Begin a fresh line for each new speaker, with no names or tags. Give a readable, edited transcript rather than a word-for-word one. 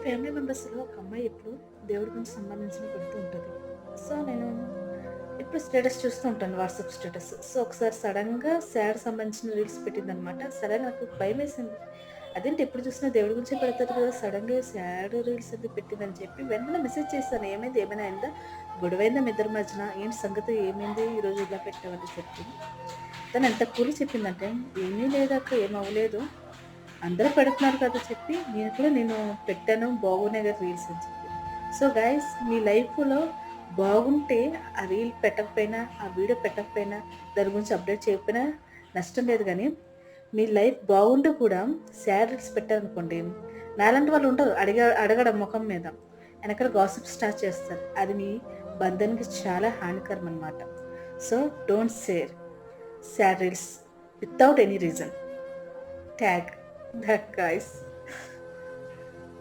Family మెంబర్స్‌లో ఒక అమ్మాయి ఎప్పుడు దేవుడి గురించి సంబంధించినవి పెడుతూ ఉంటది. సో, నేను ఎప్పుడు స్టేటస్ చూస్తూ ఉంటాను వాట్సాప్ స్టేటస్. సో, ఒకసారి సడెన్‌గా సాడ్ సంబంధించిన రీల్స్ పెట్టిందనమాట. సడెన్‌గా నాకు భయమేసింది. అదేంటి ఎప్పుడు చూసినా దేవుడి గురించే పెడతది కదా! సడెన్‌గా సాడ్ రీల్స్ ఎందుకు పెట్టిందని చెప్పి వెంటనే మెసేజ్ చేశాను. ఏమైంది? ఏమైనా అయిందా? గొడవైందా మీ ఇద్దరి మధ్యన? ఏంటి సంగతి? ఏమైంది? ఈరోజు ఇలా పెట్టావని చెప్పి. తను ఎంత కూల్ చెప్పిందంటే, "ఏమీ లేదక్క, ఏం అవ్వలేదు. అందరూ పెడుతున్నారు కదా!" చెప్పి నేను పెట్టాను. బాగున్నాయి కదా రీల్స్ అని చెప్పి. సో, గైస్ మీ లైఫ్‌లో బాగుంటే ఆ రీల్ పెట్టకపోయినా, ఆ వీడియో పెట్టకపోయినా, దాని గురించి అప్డేట్ చేయకపోయినా నష్టం లేదు గానీ, మీ లైఫ్ బాగుండి కూడా సాడ్ రీల్స్ పెట్టారనుకోండి, నాలాంటి వాళ్ళు ఉంటారు అడగడం మొఖం మీద. ఎనకాల గాసిప్ స్టార్ట్ చేస్తారు. అది మీ బంధానికి చాలా హానికరం అనమాట. So, don't share sad reels without any reason. Tag that guys.